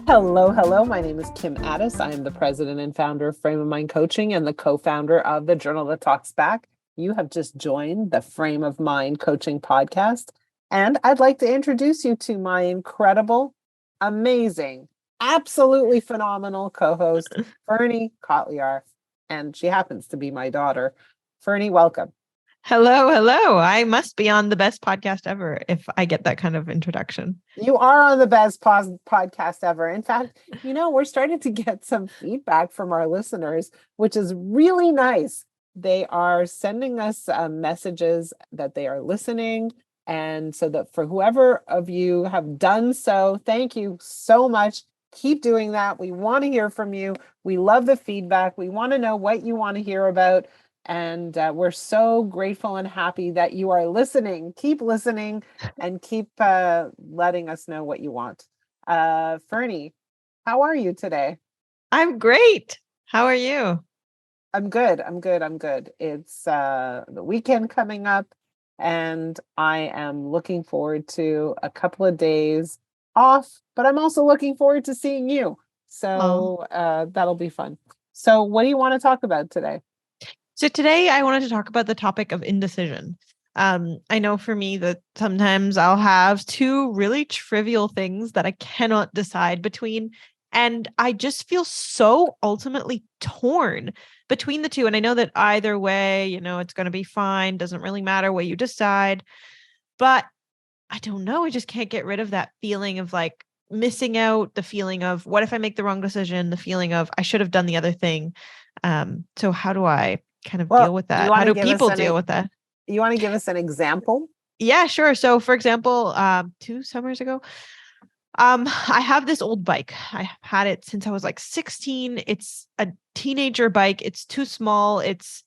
Hello, hello. My name is Kim Addis. I am the president and founder of Frame of Mind Coaching and the co-founder of the Journal That Talks Back. You have just joined the Frame of Mind Coaching podcast, and I'd like to introduce you to my incredible, amazing, absolutely phenomenal co-host, Fernekotlyar, and she happens to be my daughter. Fernie, welcome. Hello. I must be on the best podcast ever if I get that kind of introduction. You are on the best podcast ever. In fact, we're starting to get some feedback from our listeners, which is really nice. They are sending us messages that they are listening. And so that for whoever of you have done so, thank you so much. Keep doing that. We want to hear from you. We love the feedback. We want to know what you want to hear about. And we're so grateful and happy that you are listening. Keep listening and keep letting us know what you want. Fernie, how are you today? I'm great. How are you? I'm good. It's the weekend coming up, and I am looking forward to a couple of days off, but I'm also looking forward to seeing you. So that'll be fun. So what do you want to talk about today? So today I wanted to talk about the topic of indecision. I know for me that sometimes I'll have two really trivial things that I cannot decide between. And I just feel so ultimately torn between the two. And I know that either way, it's going to be fine. Doesn't really matter what you decide. But I don't know. I just can't get rid of that feeling of like missing out, the feeling of what if I make the wrong decision, the feeling of I should have done the other thing. So how do I kind of deal with that? How do people deal with that? You want to give us an example? Yeah, sure. So for example, 2 summers ago, I have this old bike. I have had it since I was like 16. It's a teenager bike. It's too small. It's,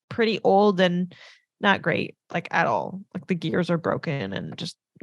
pretty old and not great, like at all. Like the gears are broken and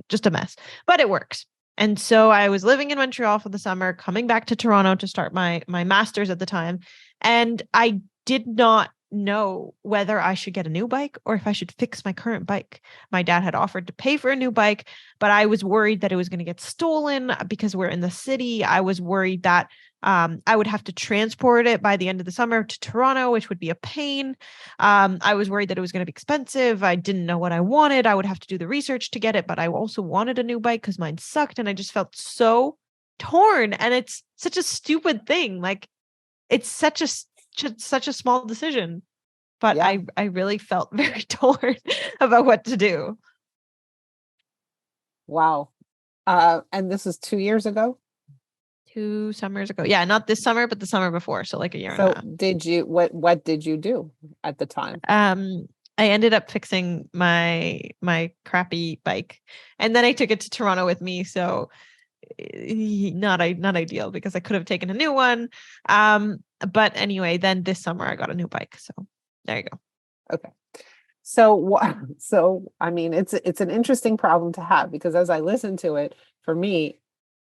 just a mess, but it works. And so I was living in Montreal for the summer, coming back to Toronto to start my master's at the time. And I did not know whether I should get a new bike or if I should fix my current bike. My dad had offered to pay for a new bike, but I was worried that it was going to get stolen because we're in the city. I was worried that I would have to transport it by the end of the summer to Toronto, which would be a pain. I was worried that it was going to be expensive. I didn't know what I wanted. I would have to do the research to get it, but I also wanted a new bike because mine sucked. And I just felt so torn. And it's such a stupid thing. Like it's such a small decision, but yeah. I really felt very torn about what to do. Wow. And this is 2 years ago? 2 summers ago. Yeah, not this summer, but the summer before. So like a year and a half. What did you do at the time? I ended up fixing my crappy bike, and then I took it to Toronto with me. So not ideal because I could have taken a new one. But anyway, then this summer I got a new bike. So there you go. Okay. So I mean, it's an interesting problem to have because as I listen to it, for me,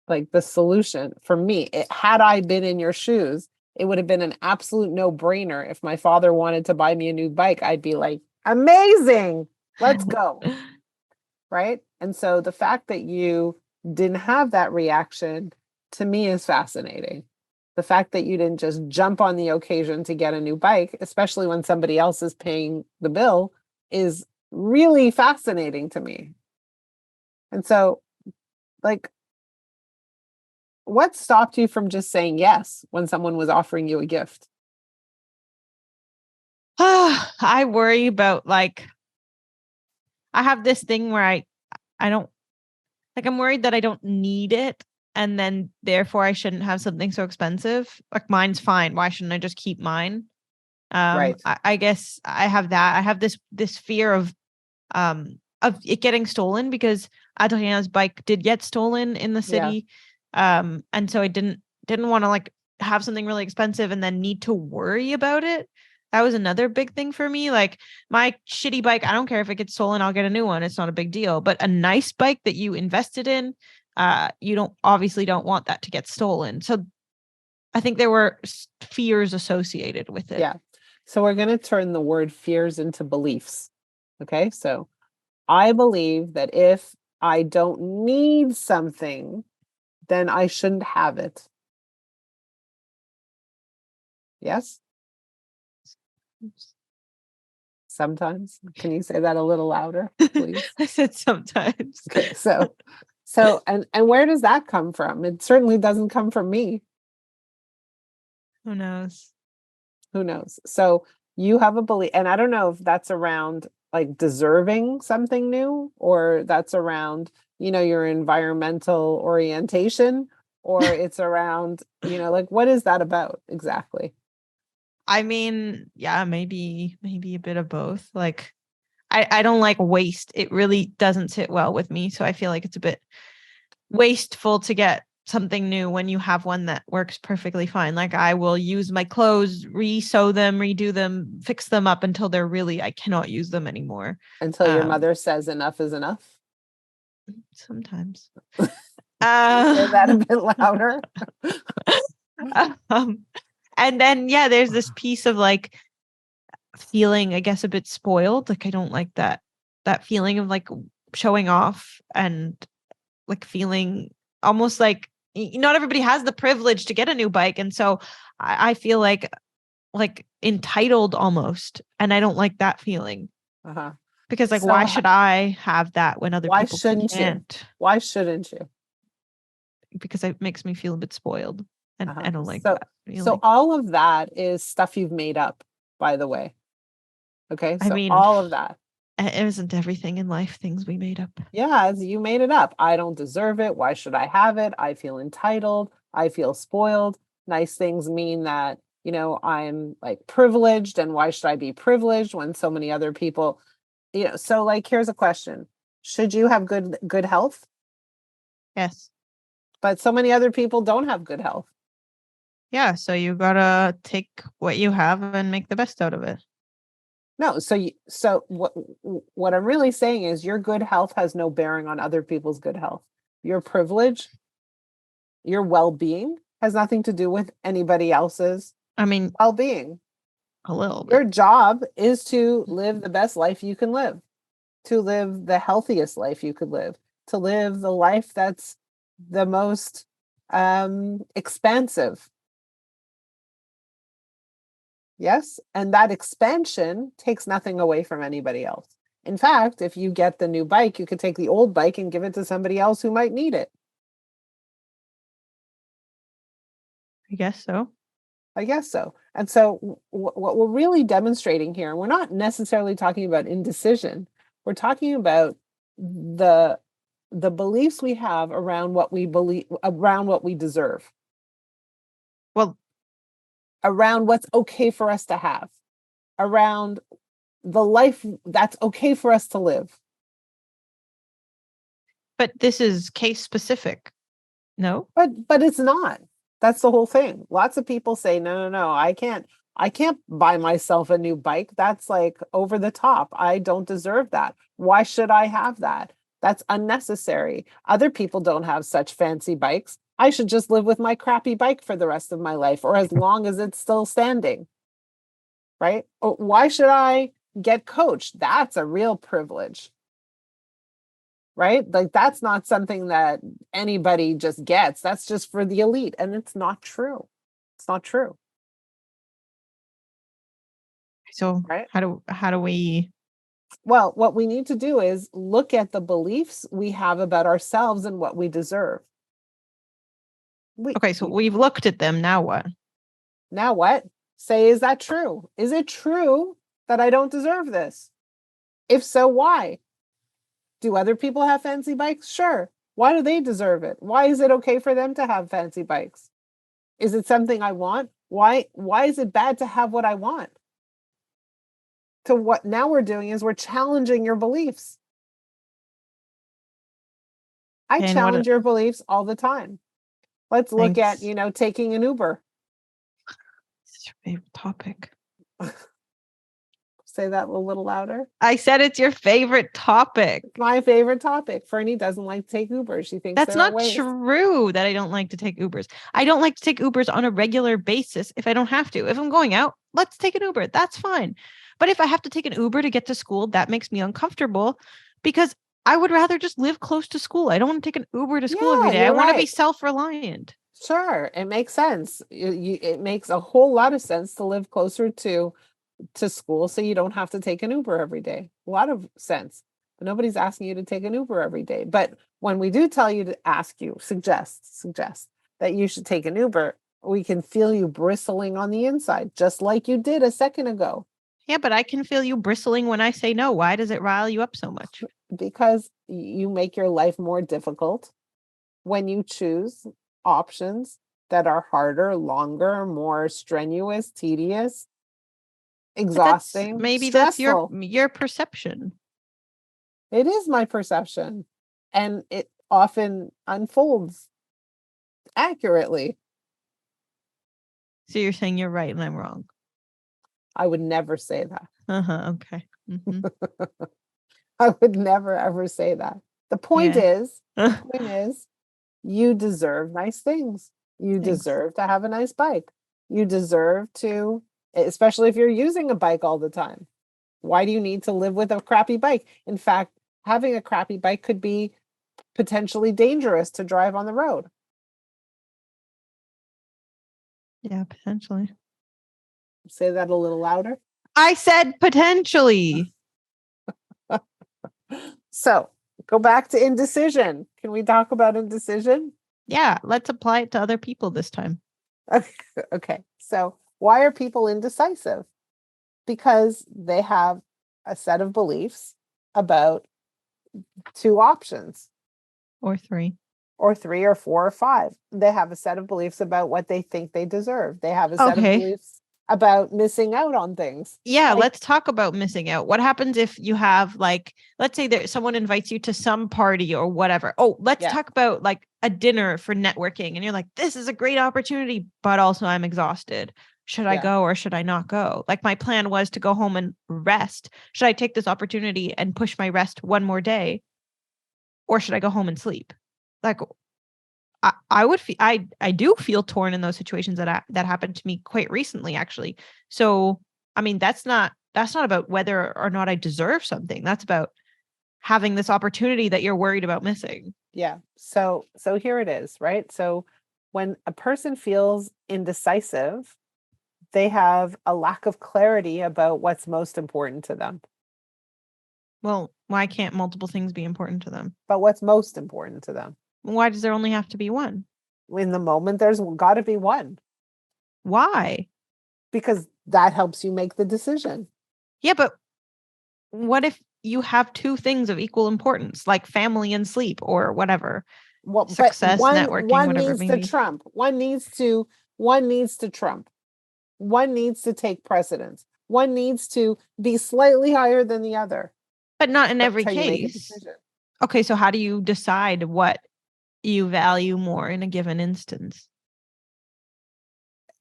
like the solution for me, had I been in your shoes, it would have been an absolute no-brainer. If my father wanted to buy me a new bike, I'd be like, amazing, let's go. Right? And so the fact that you didn't have that reaction to me is fascinating. The fact that you didn't just jump on the occasion to get a new bike, especially when somebody else is paying the bill, is really fascinating to me. And so, like, what stopped you from just saying yes when someone was offering you a gift? I worry about like, I have this thing where I don't, like, I'm worried that I don't need it. And then therefore I shouldn't have something so expensive. Like mine's fine. Why shouldn't I just keep mine? Right. I guess I have that. I have this fear of it getting stolen because Adriana's bike did get stolen in the city. Yeah. And so I didn't want to like have something really expensive and then need to worry about it. That was another big thing for me. Like my shitty bike, I don't care if it gets stolen, I'll get a new one. It's not a big deal. But a nice bike that you invested in, you don't want that to get stolen. So I think there were fears associated with it. Yeah. So we're going to turn the word fears into beliefs. Okay. So I believe that if I don't need something, then I shouldn't have it. Yes? Sometimes. Can you say that a little louder, please? I said sometimes. Okay, so and where does that come from? It certainly doesn't come from me. Who knows? Who knows? So you have a belief, and I don't know if that's around like deserving something new, or that's around, your environmental orientation, or it's around, like what is that about exactly? I mean, yeah, maybe a bit of both. Like I don't like waste. It really doesn't sit well with me. So I feel like it's a bit wasteful to get something new when you have one that works perfectly fine. Like I will use my clothes, re-sew them, redo them, fix them up until I cannot use them anymore. Until your mother says enough is enough. Sometimes. Say that a bit louder. And then, yeah, there's this piece of like feeling, I guess, a bit spoiled. Like I don't like that feeling of like showing off and like feeling almost like not everybody has the privilege to get a new bike. And so I feel like entitled almost. And I don't like that feeling. Uh-huh. Because like, So why should I have that when other why people shouldn't can't? you? Why shouldn't you? Because it makes me feel a bit spoiled. And I don't like that feeling. So all of that is stuff you've made up, by the way. Okay. I So mean, all of that. isn't everything in life things we made up? Yeah, you made it up. I don't deserve it. Why should I have it? I feel entitled. I feel spoiled. Nice things mean that, I'm like privileged, and why should I be privileged when so many other people, so like here's a question. Should you have good health? Yes. But so many other people don't have good health. Yeah, so you gotta take what you have and make the best out of it. No, so what I'm really saying is your good health has no bearing on other people's good health. Your privilege, your well-being has nothing to do with anybody else's well-being. A little bit. Your job is to live the best life you can live, to live the healthiest life you could live, to live the life that's the most expansive. Yes. And that expansion takes nothing away from anybody else. In fact, if you get the new bike, you could take the old bike and give it to somebody else who might need it. I guess so. And so what we're really demonstrating here, we're not necessarily talking about indecision. We're talking about the beliefs we have around what we believe, around what we deserve. Well, around what's okay for us to have, around the life that's okay for us to live. But this is case specific. No? But it's not. That's the whole thing. Lots of people say, no, I can't buy myself a new bike. That's like over the top. I don't deserve that. Why should I have that? That's unnecessary. Other people don't have such fancy bikes. I should just live with my crappy bike for the rest of my life, or as long as it's still standing. Right? Or why should I get coached? That's a real privilege. Right? Like that's not something that anybody just gets. That's just for the elite. And it's not true. It's not true. So right? How do we? Well, what we need to do is look at the beliefs we have about ourselves and what we deserve. Okay, so we've looked at them. Now what? Now what? Say, is that true? Is it true that I don't deserve this? If so, why? Do other people have fancy bikes? Sure. Why do they deserve it? Why is it okay for them to have fancy bikes? Is it something I want? Why is it bad to have what I want? To what now we're doing is we're challenging your beliefs. I challenge your beliefs all the time. Let's look at, taking an Uber. This is your favorite topic. Say that a little louder. I said it's your favorite topic. It's my favorite topic. Fernie doesn't like to take Ubers. She thinks that's not true that I don't like to take Ubers. I don't like to take Ubers on a regular basis if I don't have to. If I'm going out, let's take an Uber. That's fine. But if I have to take an Uber to get to school, that makes me uncomfortable because I would rather just live close to school. I don't want to take an Uber to school every Yeah, day. I you're want to be right. self-reliant. Sure, it makes sense. It makes a whole lot of sense to live closer to school so you don't have to take an Uber every day. A lot of sense. But nobody's asking you to take an Uber every day. But when we do tell you to ask you, suggest that you should take an Uber, we can feel you bristling on the inside, just like you did a second ago, Yeah, but I can feel you bristling when I say no. Why does it rile you up so much? because you make your life more difficult when you choose options that are harder, longer, more strenuous, tedious, But that's exhausting, maybe that's stressful. your perception. It is my perception, and it often unfolds accurately. So you're saying you're right and I'm wrong. I would never say that. Okay. Mm-hmm. I would never ever say that. The point Yeah. is, the point is, you deserve nice things. You Thanks. deserve to have a nice bike. You deserve to, especially if you're using a bike all the time. Why do you need to live with a crappy bike? In fact, having a crappy bike could be potentially dangerous to drive on the road. Yeah, potentially. Say that a little louder. I said potentially. So go back to indecision. Can we talk about indecision? Yeah, let's apply it to other people this time. Okay. So why are people indecisive? Because they have a set of beliefs about two options, Or three. or three, or four, or five. They have a set of beliefs about what they think they deserve. They have a set of Okay. beliefs about missing out on things. Yeah, Like, let's talk about missing out. What happens if you have like, let's say there someone invites you to some party or whatever. Oh, let's yeah, talk about like a dinner for networking. And you're like, this is a great opportunity, but also I'm exhausted. Should I yeah. go or should I not go? Like my plan was to go home and rest. Should I take this opportunity and push my rest one more day? Or should I go home and sleep? Like I would feel I do feel torn in those situations that happened to me quite recently actually. So I mean that's not about whether or not I deserve something. That's about having this opportunity that you're worried about missing. Yeah. So here it is, right? So when a person feels indecisive, they have a lack of clarity about what's most important to them. Well, why can't multiple things be important to them? But what's most important to them? Why does there only have to be one? In the moment, there's got to be one, Why? because that helps you make the decision. Yeah, but what if you have two things of equal importance, like family and sleep or whatever, Well, but success, one networking, one whatever it needs may to be, trump. One needs to trump. One needs to take precedence. One needs to be slightly higher than the other. but not in That's every how you make a case. decision. Okay, so how do you decide what you value more in a given instance?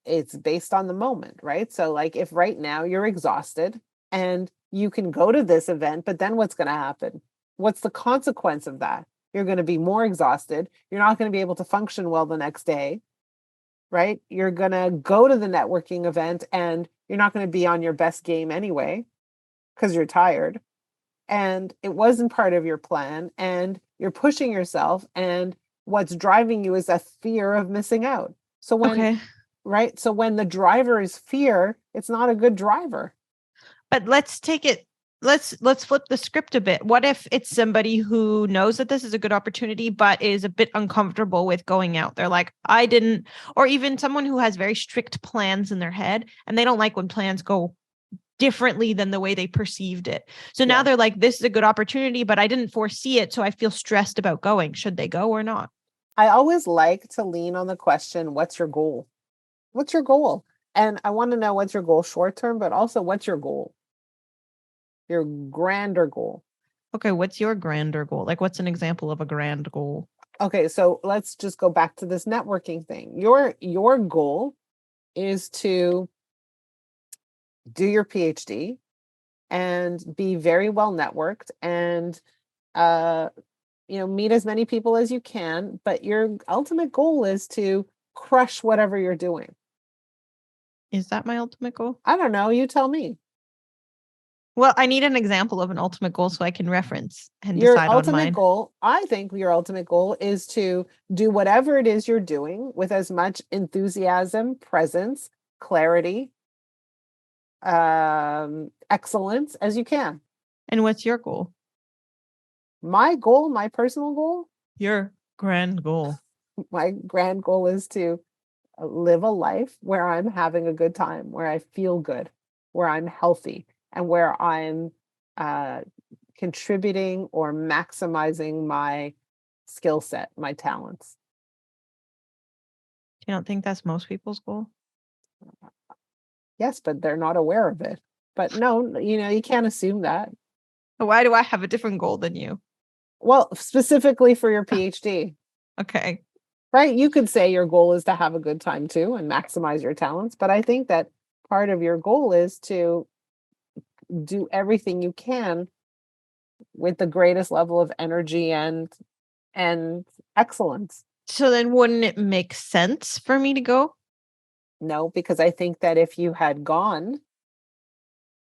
It's based on the moment, right? So, like, if right now you're exhausted and you can go to this event, but then what's going to happen? What's the consequence of that? You're going to be more exhausted. You're not going to be able to function well the next day, right? You're going to go to the networking event and you're not going to be on your best game anyway because you're tired. And it wasn't part of your plan. And you're pushing yourself. And what's driving you is a fear of missing out. So when Okay. Right? So when the driver is fear, it's not a good driver. But let's take it let's flip the script a bit. What if it's somebody who knows that this is a good opportunity but is a bit uncomfortable with going out? They're like, I didn't or even someone who has very strict plans in their head and they don't like when plans go differently than the way they perceived it. So now Yeah. they're like, this is a good opportunity, but I didn't foresee it. So I feel stressed about going. Should they go or not? I always like to lean on the question, what's your goal? What's your goal? And I want to know what's your goal short term, but also what's your goal? Your grander goal. Okay, what's your grander goal? Like, what's an example of a grand goal? Okay, so let's just go back to this networking thing. Your goal is to do your PhD and be very well networked and uh meet as many people as you can, but your ultimate goal is to crush whatever you're doing. Is that my ultimate goal? I don't know, you tell me. Well, I need an example of an ultimate goal so I can reference and Your decide on ultimate mine. goal, I think your ultimate goal is to do whatever it is you're doing with as much enthusiasm, presence, clarity, excellence as you can. And what's your goal? My goal, my personal goal, Your grand goal. my grand goal is to live a life where I'm having a good time, where I feel good, where I'm healthy, and where I'm contributing or maximizing my skill set, my talents. You don't think that's most people's goal? Yes, but they're not aware of it. But no, you can't assume that. Why do I have a different goal than you? Well, specifically for your PhD, Okay. right? You could say your goal is to have a good time too and maximize your talents. But I think that part of your goal is to do everything you can with the greatest level of energy and excellence. So then wouldn't it make sense for me to go? No, because I think that if you had gone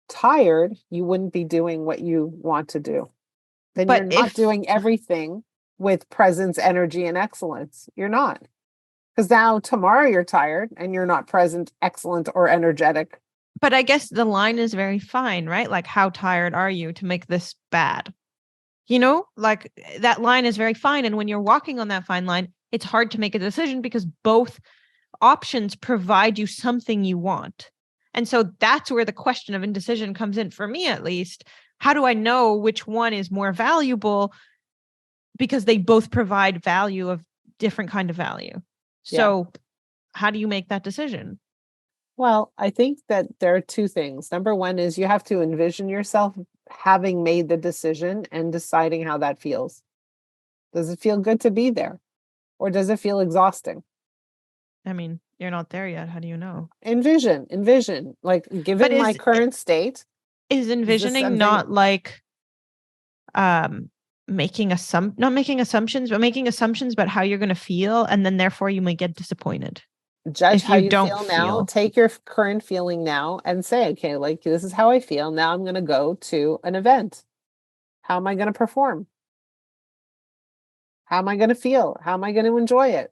tired, you wouldn't be doing what you want to do. Then you're But not if doing everything with presence, energy, and excellence. You're not. Because now tomorrow you're tired and you're not present, excellent, or energetic. but I guess the line is very fine, right? Like how tired are you to make this bad? Like that line is very fine. And when you're walking on that fine line, it's hard to make a decision because both options provide you something you want. And so that's where the question of indecision comes in, for me at least. How do I know which one is more valuable? Because they both provide value of different kind of value. Yeah. So how do you make that decision? Well, I think that there are two things. Number one is you have to envision yourself having made the decision and deciding how that feels. Does it feel good to be there? Or does it feel exhausting? I mean, you're not there yet. How do you know? Envision. Like, But given my current state, is is this envisioning something? not like not making assumptions, but making assumptions about how you're going to feel, and then therefore you might get disappointed Judge if how you you don't feel now. feel. Take your current feeling now and say, okay, like this is how I feel. Now I'm going to go to an event. How am I going to perform? How am I going to feel? How am I going to enjoy it?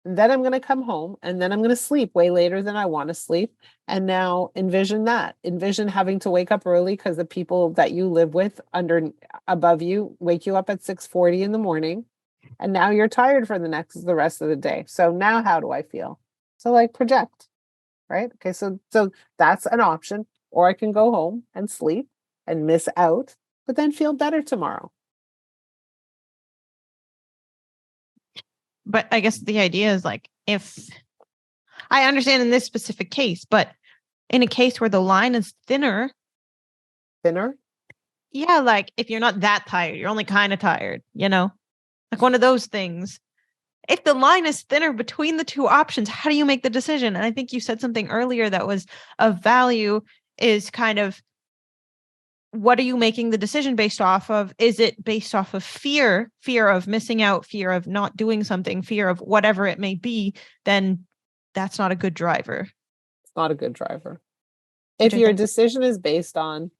And then I'm going to come home and then I'm going to sleep way later than I want to sleep. And now envision that. Envision having to wake up early because the people that you live with above you wake you up at 6:40 in the morning. And now you're tired for the rest of the day. So now how do I feel? So like project, right? Okay, so that's an option. Or I can go home and sleep and miss out, but then feel better tomorrow. But I guess the idea is like, if I understand in this specific case, but in a case where the line is thinner, Thinner. yeah, like if you're not that tired, you're only kind of tired, like one of those things. If the line is thinner between the two options, how do you make the decision? And I think you said something earlier that was of value, is kind of, what are you making the decision based off of? Is it based off of fear of missing out, fear of not doing something, fear of whatever it may be? Then that's not a good driver. It's not a good driver. Which If I your think, decision is based on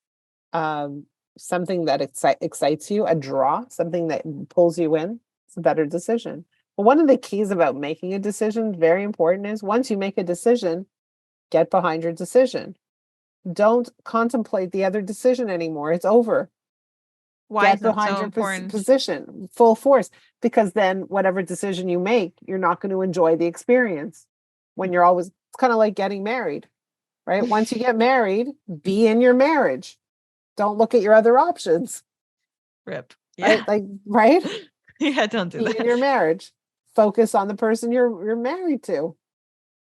something that excites you, a draw, something that pulls you in, it's a better decision. But one of the keys about making a decision, very important, is once you make a decision, get behind your decision. Don't contemplate the other decision anymore. It's over. why is Get that behind so your important? position full force, because then whatever decision you make, you're not going to enjoy the experience. When you're always, it's kind of like getting married, right? Once you get married, be in your marriage. Don't look at your other options, Rip. right? Yeah. Like, right? Yeah, don't do Be in your that. marriage. Focus on the person you're married to.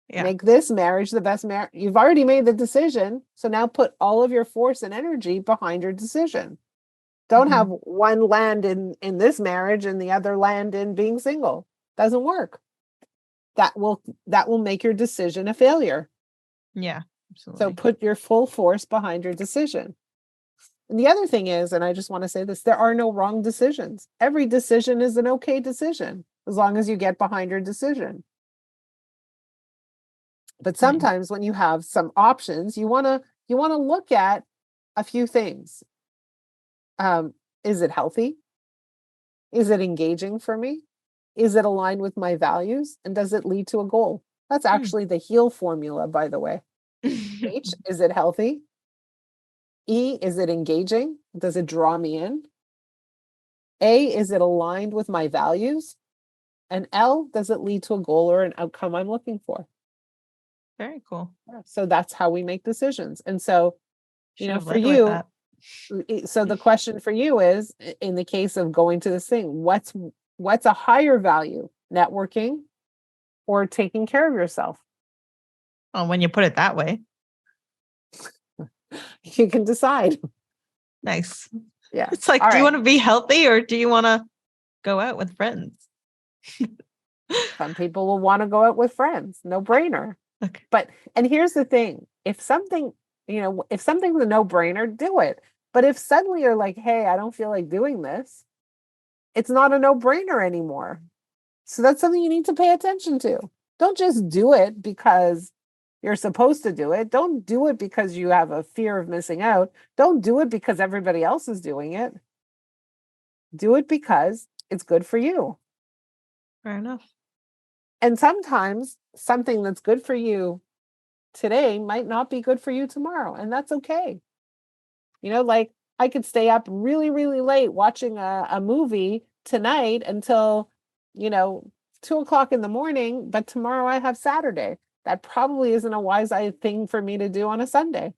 Yeah. Make this marriage the best marriage. You've already made the decision, so now put all of your force and energy behind your decision. Don't have Mhm. one land in this marriage and the other land in being single. Doesn't work. That will make your decision a failure. Yeah, So absolutely. put your full force behind your decision. And the other thing is, and I just want to say this, there are no wrong decisions. Every decision is an okay decision as long as you get behind your decision. But Right. sometimes when you have some options, you want to look at a few things. Is it healthy? Is it engaging for me? Is it aligned with my values? And does it lead to a goal? That's actually the HEAL formula, by the way. H, is it healthy? E, is it engaging? Does it draw me in? A, is it aligned with my values? And L, does it lead to a goal or an outcome I'm looking for? Very cool. So that's how we make decisions. And so, Should have for led with you, that. so the question for you is, in the case of going to this thing, what's a higher value, networking or taking care of yourself? Oh, when you put it that way. You can decide. Nice. Yeah. It's like, All do you right. want to be healthy or do you want to go out with friends? Some people will want to go out with friends. No brainer. Okay. And here's the thing. If something's a no brainer, do it. But if suddenly you're like, hey, I don't feel like doing this, it's not a no brainer anymore. So that's something you need to pay attention to. Don't just do it because you're supposed to do it. Don't do it because you have a fear of missing out. Don't do it because everybody else is doing it. Do it because it's good for you. Fair enough. And sometimes something that's good for you today might not be good for you tomorrow. And that's okay. Like I could stay up really, really late watching a movie tonight until, 2 o'clock in the morning, but tomorrow I have Saturday. That probably isn't a wise thing for me to do on a Sunday.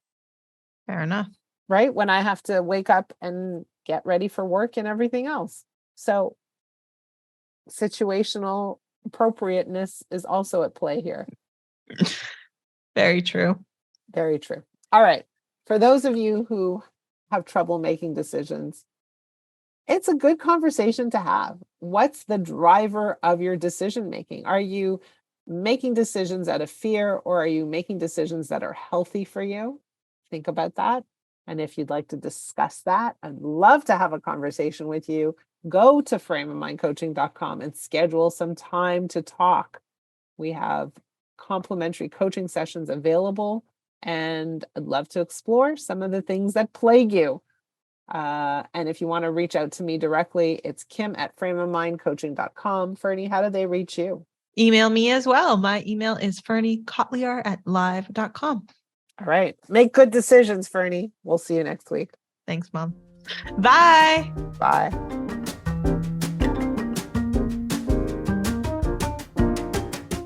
Fair enough. Right? When I have to wake up and get ready for work and everything else. So situational appropriateness is also at play here. Very true. Very true. All right. For those of you who have trouble making decisions, it's a good conversation to have. What's the driver of your decision making? Are you making decisions out of fear, or are you making decisions that are healthy for you? Think about that. And if you'd like to discuss that, I'd love to have a conversation with you. Go to frameofmindcoaching.com and schedule some time to talk. We have complimentary coaching sessions available, and I'd love to explore some of the things that plague you. And if you want to reach out to me directly, it's kim@frameofmindcoaching.com. Fernie, how do they reach you? Email me as well. My email is fernekotlyar@live.com. All right. Make good decisions, Fernie. We'll see you next week. Thanks, Mom. Bye. Bye.